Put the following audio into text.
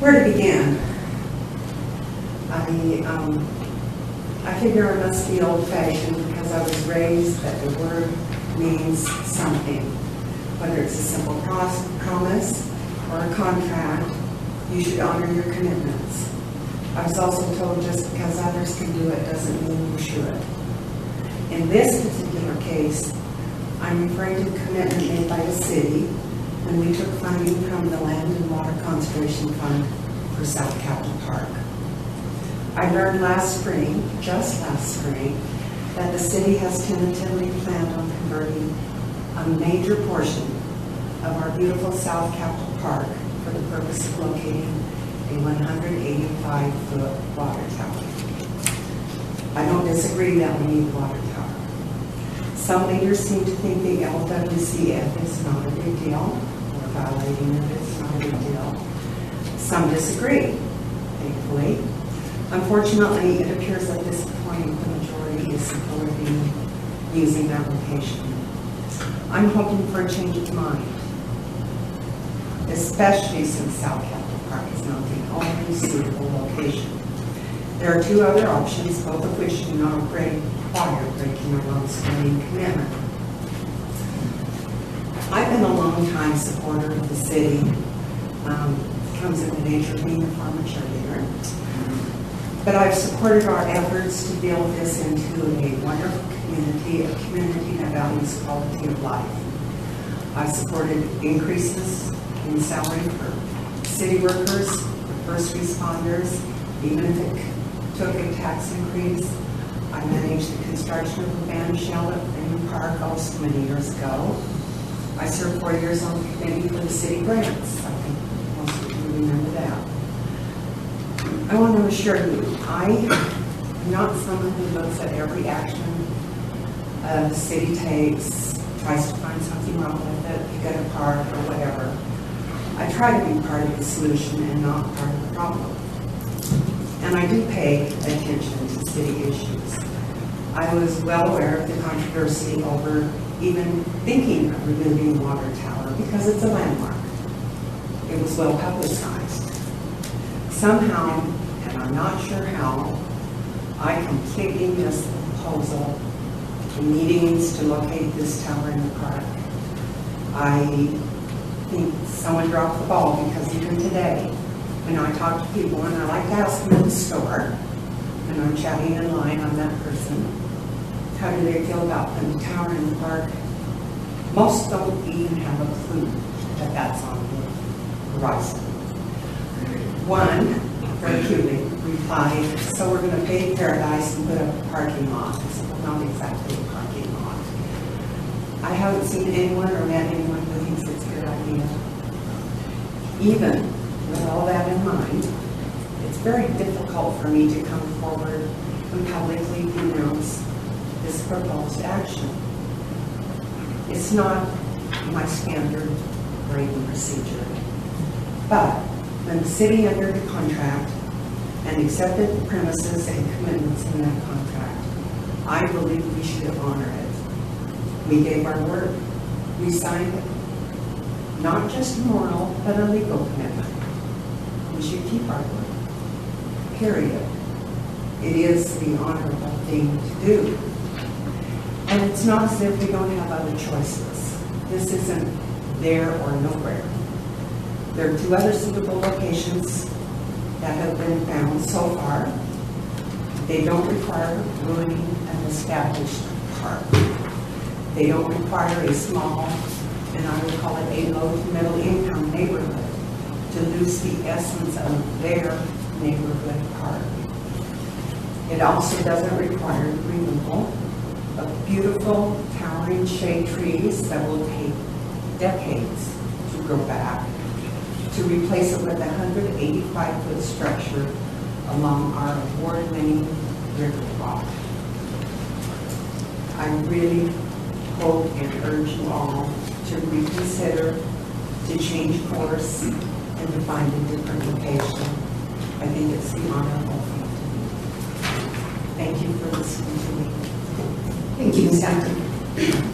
Where to begin? I figure I must be old-fashioned because I was raised that the word means something. Whether it's a simple promise or a contract, you should honor your commitments. I was also told just because others can do it doesn't mean you should. In this particular case, I'm referring to the commitment made by the city when we took funding from the Land and Water Conservation Fund for South Capitol Park. I learned just last spring, that the city has tentatively planned on converting a major portion of our beautiful South Capitol Park for the purpose of locating a 185-foot water tower. I don't disagree that we need a water tower. Some leaders seem to think the LWCF is not a big deal, or violating it is not a big deal. Some disagree, thankfully. Unfortunately, it appears at this point the majority is supporting using that location. I'm hoping for a change of mind, especially since South Capitol Park is not the only suitable location. There are two other options, both of which do not require breaking a long-standing commitment. I've been a long-time supporter of the city. Comes in the nature of being a former cheerleader. But I've supported our efforts to build this into a wonderful community, a community that values quality of life. I've supported increases in salary for city workers, for first responders, even if it took a tax increase. I managed the construction of a band shell in the park also many years ago. I served 4 years on the committee for the city grants. I think most of you remember that. I want to assure you, I am not someone who looks at every action the city takes, tries to find something wrong with it, pick it apart, or whatever. I try to be part of the solution and not part of the problem. And I do pay attention to city issues. I was well aware of the controversy over even thinking of removing the water tower because it's a landmark. It was well publicized. Somehow, and I'm not sure how, I completely missed the proposal in meetings to locate this tower in the park. I think someone dropped the ball because even today, when I talk to people, and I like to ask them at the store, and I'm chatting in line, I'm that person, how do they feel about putting a tower in the park? Most don't even have a clue that that's on the horizon. One, very cutely, replied, so we're going to pave paradise and put up a parking lot. I said, well, not exactly a parking lot. I haven't seen anyone or met anyone who thinks it's a good idea. Even with all that in mind, it's very difficult for me to come forward and publicly denounce this proposed action. It's not my standard grading procedure. But when the city entered the contract and accepted the premises and commitments in that contract, I believe we should honor it. We gave our word. We signed it. Not just a moral, but a legal commitment. We should keep our word. Period. It is the honorable thing to do. And it's not as if we don't have other choices. This isn't there or nowhere. There are two other suitable locations that have been found so far. They don't require ruining an established park. They don't require a small, and I would call it a low to middle income neighborhood to lose the essence of their neighborhood park. It also doesn't require removal of beautiful towering shade trees that will take decades to grow back, to replace it with a 185-foot structure along our award-winning river walk. I really hope and urge you all to reconsider, to change course, and to find a different location. I think it's the honorable thing to do. Thank you for listening to me. Thank you, Ms. Hampton.